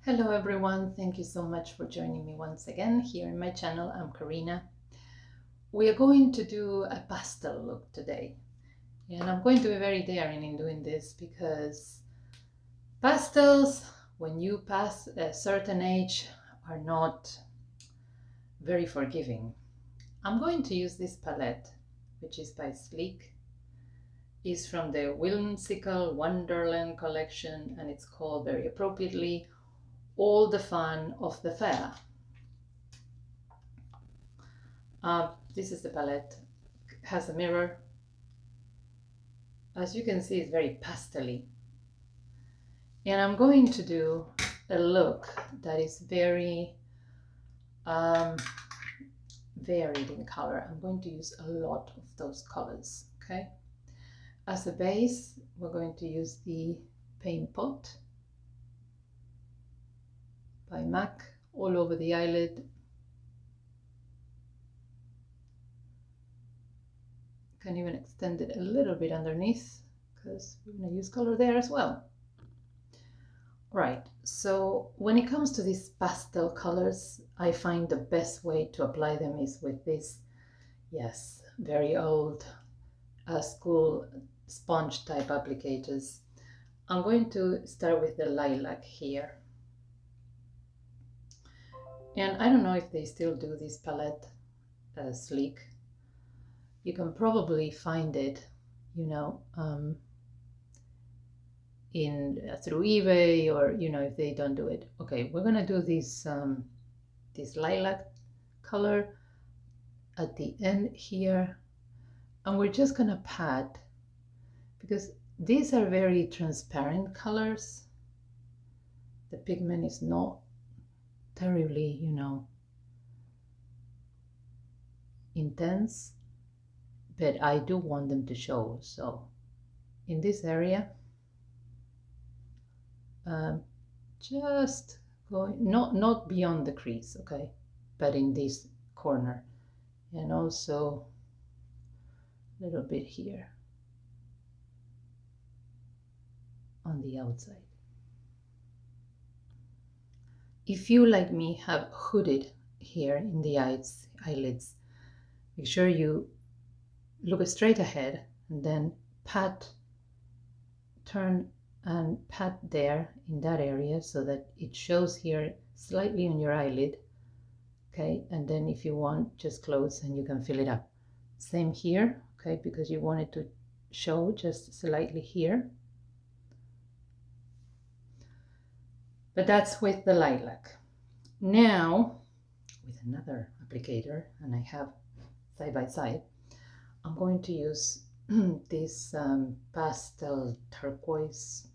Hello everyone, thank you so much for joining me once again here in my channel. I'm Karina. We are going to do a pastel look today, and I'm going to be very daring in doing this because pastels, when you pass a certain age, are not very forgiving. I'm going to use this palette, which is by Sleek. It's from the Whimsical Wonderland Collection, and it's called very appropriately All the Fun of the Fair. This is the palette. It has a mirror. As you can see, it's very pastel-y. And I'm going to do a look that is very varied in color. I'm going to use a lot of those colors, okay? As a base, we're going to use the Paint Pot by MAC all over the eyelid. Can even extend it a little bit underneath because we're going to use color there as well. Right, so when it comes to these pastel colors, I find the best way to apply them is with this, yes, very old school sponge type applicators. I'm going to start with the lilac here. And I don't know if they still do this palette, Sleek. You can probably find it, you know, through eBay, or you know, if they don't do it. Okay, we're gonna do this this lilac color at the end here, and we're just gonna pat because these are very transparent colors. The pigment is not terribly, you know, intense, but I do want them to show. So in this area, just going not beyond the crease, okay, but in this corner, and also a little bit here on the outside. If you, like me, have hooded here in the eyelids, make sure you look straight ahead and then pat, turn and pat there in that area so that it shows here slightly on your eyelid, okay? And then if you want, just close and you can fill it up. Same here, okay, because you want it to show just slightly here. But that's with the lilac. Now, with another applicator, and I have side by side, I'm going to use this pastel turquoise,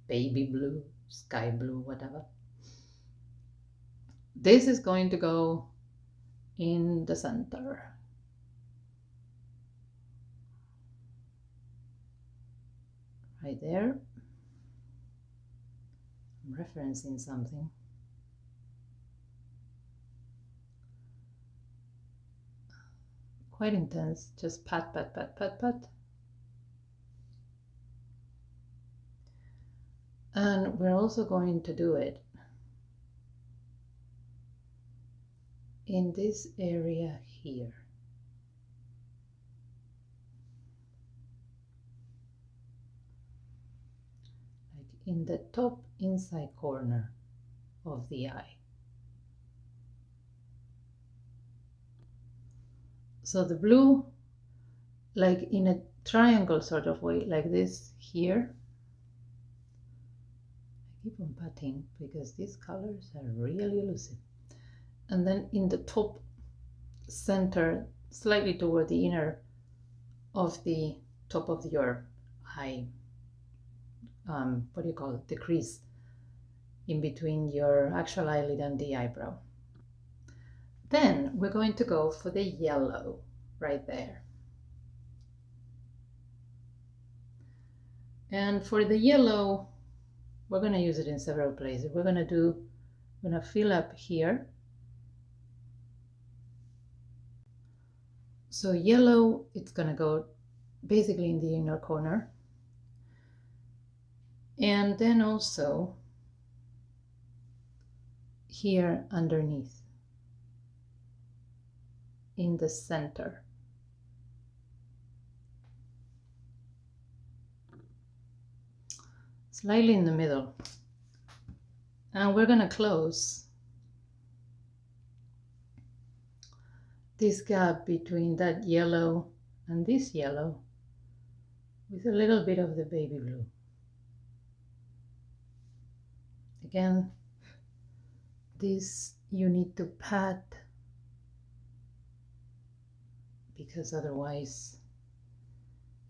baby blue, sky blue, whatever. This is going to go in the center. Right there. I'm referencing something. Quite intense, just pat, pat, pat, pat, pat. And we're also going to do it in this area here. Like in the top inside corner of the eye. So the blue, like in a triangle sort of way, like this here. I keep on patting because these colors are really elusive. And then in the top center, slightly toward the inner of the top of your eye, what do you call it, the crease in between your actual eyelid and the eyebrow. Then we're going to go for the yellow right there. And for the yellow, we're going to use it in several places. We're going to fill up here. So yellow, it's going to go basically in the inner corner. And then also here underneath in the center. Slightly in the middle. And we're going to close this gap between that yellow and this yellow with a little bit of the baby blue. Again, this you need to pat because otherwise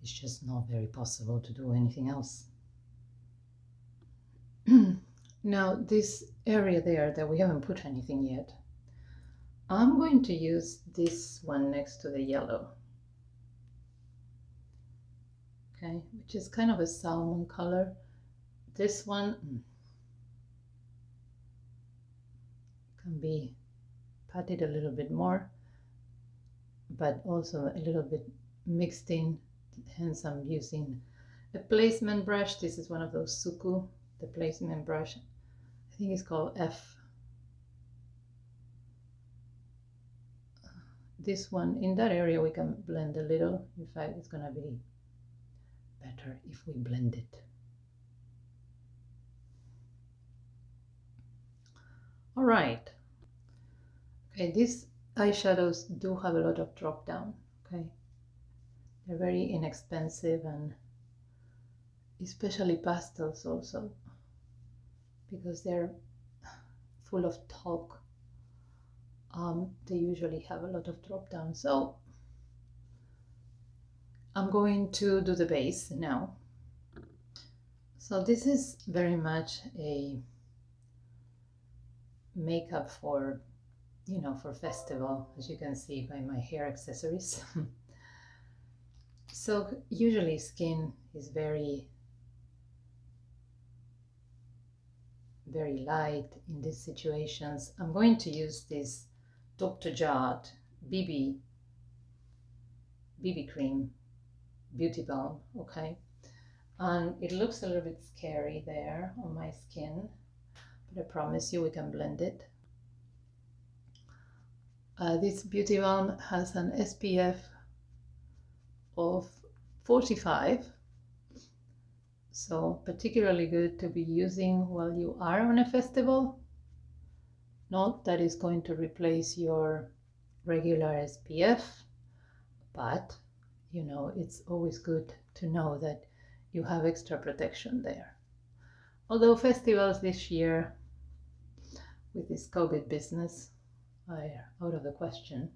it's just not very possible to do anything else. Now this area there that we haven't put anything yet, I'm going to use this one next to the yellow, okay, which is kind of a salmon color. This one can be patted a little bit more, but also a little bit mixed in, hence I'm using a placement brush. This is one of those Suku, the placement brush. I think it's called F. This one, in that area we can blend a little. In fact, it's gonna be better if we blend it. All right. Okay, these eyeshadows do have a lot of drop down, okay? They're very inexpensive, and especially pastels also, because they're full of talc. They usually have a lot of drop down. So I'm going to do the base now. So this is very much a makeup for, you know, for festival, as you can see by my hair accessories. So usually skin is very light in these situations. I'm going to use this Dr. Jart BB cream, Beauty Balm, okay? And it looks a little bit scary there on my skin, but I promise you we can blend it. This Beauty Balm has an SPF of 45, so particularly good to be using while you are on a festival. Not that it's going to replace your regular SPF, but you know, it's always good to know that you have extra protection there. Although festivals this year with this COVID business are out of the question.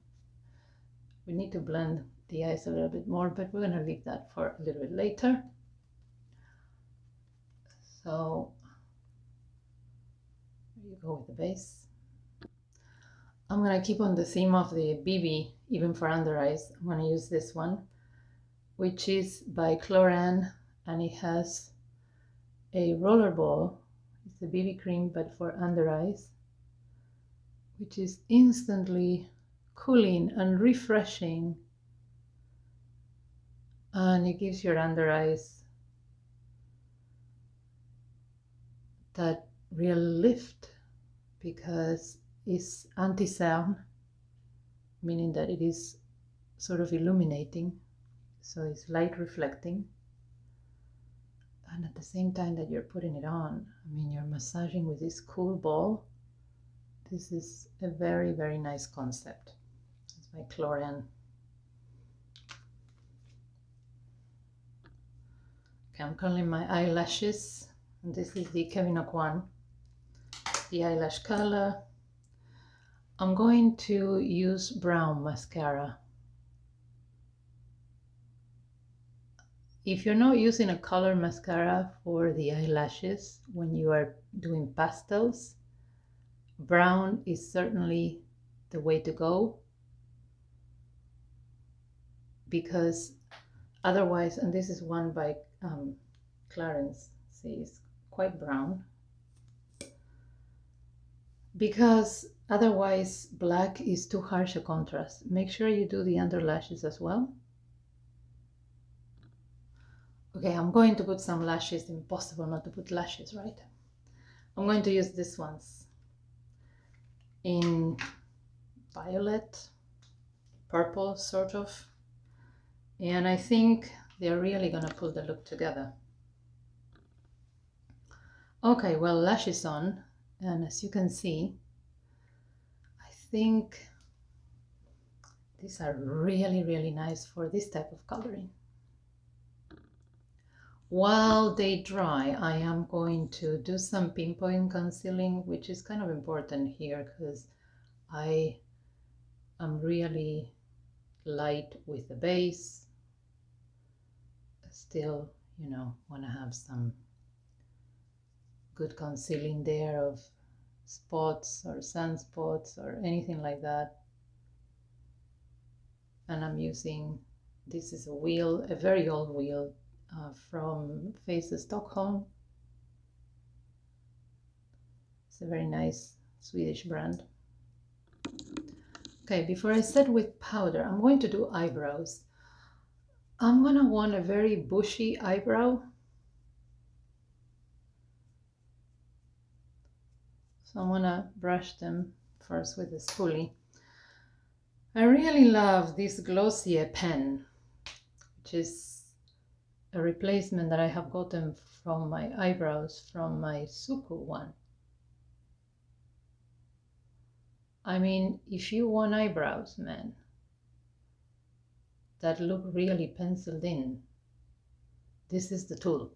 We need to blend the eyes a little bit more, but we're going to leave that for a little bit later. So there you go with the base. I'm going to keep on the theme of the BB, even for under eyes. I'm going to use this one, which is by Cloran, and it has a roller ball. It's a BB cream, but for under eyes, which is instantly cooling and refreshing, and it gives your under eyes that real lift because it's anti-cerne, meaning that it is sort of illuminating, so it's light reflecting, and at the same time that you're putting it on, I mean, you're massaging with this cool ball. This is a very nice concept. It's by Cloran. Okay, I'm curling my eyelashes, and this is the Kevyn Aucoin, the eyelash color. I'm going to use brown mascara. If you're not using a color mascara for the eyelashes when you are doing pastels, brown is certainly the way to go, because otherwise, and this is one by Clarence, see, it's quite brown, because otherwise black is too harsh a contrast. Make sure you do the under lashes as well. Okay, I'm going to put some lashes. Impossible not to put lashes, right? I'm going to use these ones. in violet, purple sort of. And I think they're really gonna pull the look together. Okay, well, lashes on, and as you can see, I think these are really nice for this type of coloring. While they dry, I am going to do some pinpoint concealing, which is kind of important here because I am really light with the base. Still, you know, want to have some good concealing there of spots or sunspots or anything like that. And I'm using, this is a wheel, a very old wheel from Stockholm. It's a very nice Swedish brand. Okay, before I start with powder, I'm going to do eyebrows. I'm gonna want a very bushy eyebrow. So I'm gonna brush them first with the spoolie. I really love this Glossier pen, which is a replacement that I have gotten from my eyebrows from my Suku one. I mean, if you want eyebrows, man, that look really penciled in, this is the tool.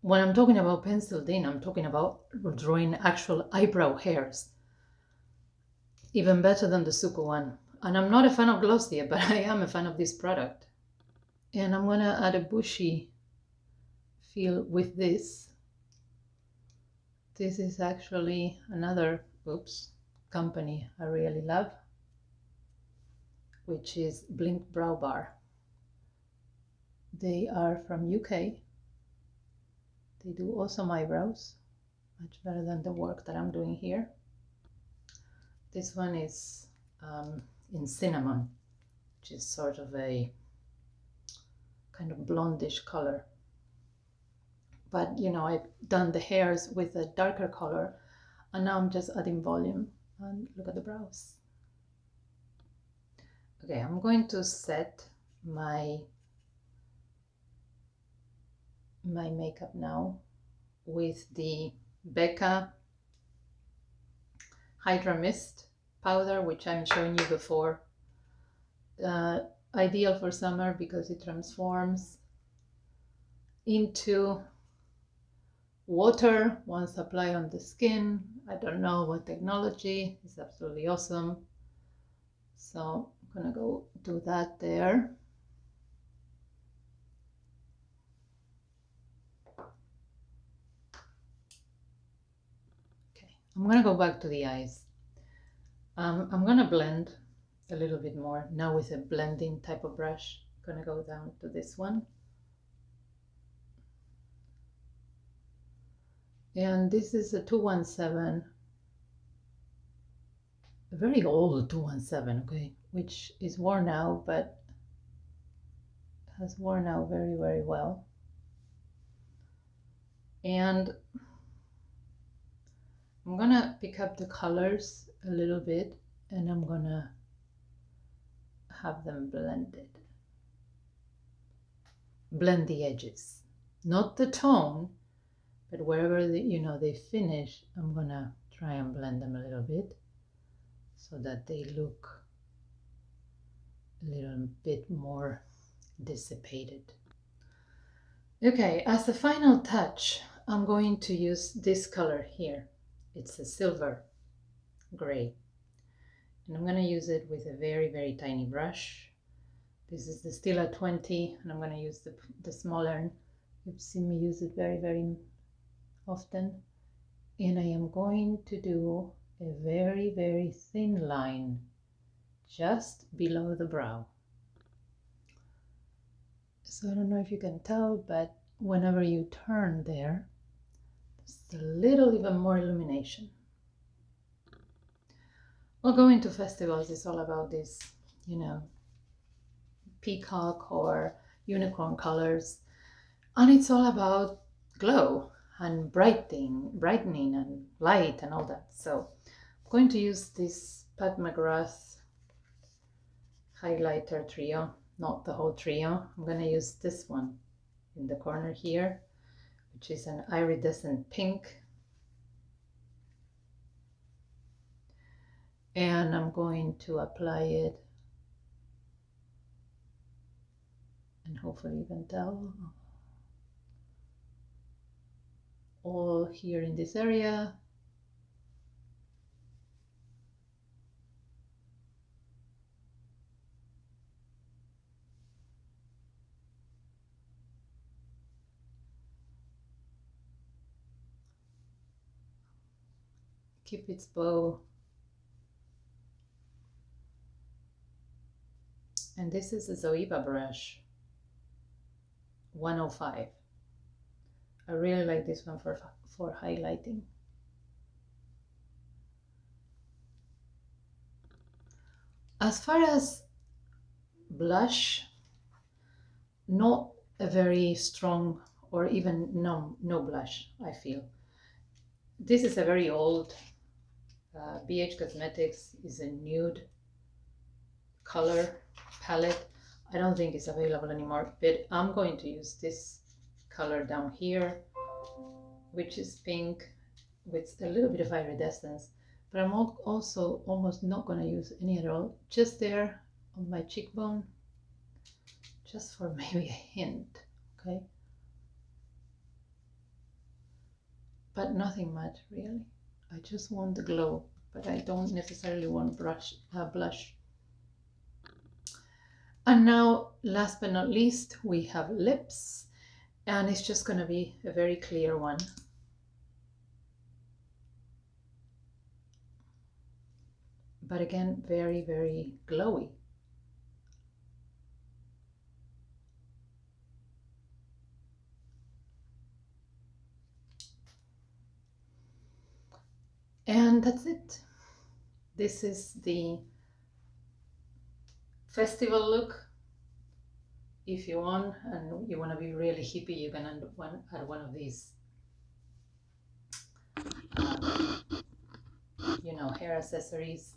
When I'm talking about penciled in, I'm talking about drawing actual eyebrow hairs. Even better than the Suku one. And I'm not a fan of Glossier, but I am a fan of this product. And I'm gonna add a bushy feel with this. This is actually another, company I really love, which is Blink Brow Bar. They are from UK. They do awesome eyebrows, much better than the work that I'm doing here. This one is in cinnamon, which is sort of a kind of blondish color. But you know, I've done the hairs with a darker color, and now I'm just adding volume. And look at the brows. Okay, I'm going to set my makeup now with the Becca Hydra Mist powder, which I'm showing you before. Ideal for summer because it transforms into water once applied on the skin. I don't know what technology, it's absolutely awesome. So I'm gonna go do that there. Okay, I'm gonna go back to the eyes. I'm gonna blend a little bit more now with a blending type of brush. I'm gonna go down to this one. And this is a 217, a very old 217, okay, which is worn out, but has worn out very well. And I'm gonna pick up the colors a little bit and I'm gonna have them blended. Blend the edges, not the tone, but wherever they finish, I'm gonna try and blend them a little bit so that they look a little bit more dissipated. Okay, as a final touch, I'm going to use this color here. It's a silver gray. And I'm gonna use it with a very tiny brush. This is the Stila 20, and I'm gonna use the smaller. You've seen me use it very often. And I am going to do a very thin line just below the brow. So I don't know if you can tell, but whenever you turn there, there's a little even more illumination. Well, going to festivals is all about this, peacock or unicorn colors, and it's all about glow and brightening and light and all that. So I'm going to use this Pat McGrath highlighter trio, not the whole trio. I'm going to use this one in the corner here, which is an iridescent pink. And I'm going to apply it, and hopefully you can tell, all here in this area. Keep its bow. And this is a Zoeva brush, 105. I really like this one for highlighting. As far as blush, not a very strong or even no blush, I feel. This is a very old BH Cosmetics, is a nude color palette. I don't think it's available anymore, but I'm going to use this color down here, which is pink with a little bit of iridescence, but I'm also almost not going to use any at all, just there on my cheekbone, just for maybe a hint, okay? But nothing much really. I just want the glow, but I don't necessarily want blush. And now, last but not least, we have lips, and it's just going to be a very clear one. But again, very, very glowy. And that's it. This is the festival look. If you want, and you want to be really hippie, you can add one of these, hair accessories.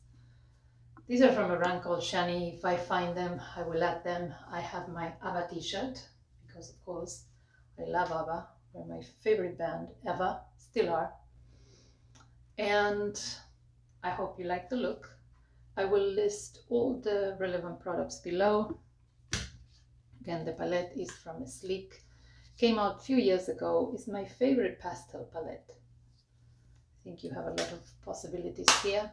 These are from a brand called Shani. If I find them, I will add them. I have my ABBA t-shirt, because of course I love ABBA. They're my favorite band ever, still are. And I hope you like the look. I will list all the relevant products below. Again, the palette is from Sleek. Came out a few years ago. It's my favorite pastel palette. I think you have a lot of possibilities here.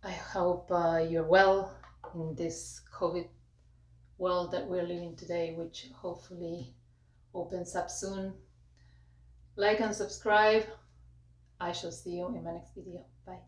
I hope you're well in this COVID world that we're living today, which hopefully opens up soon. Like and subscribe. I shall see you in my next video. Bye.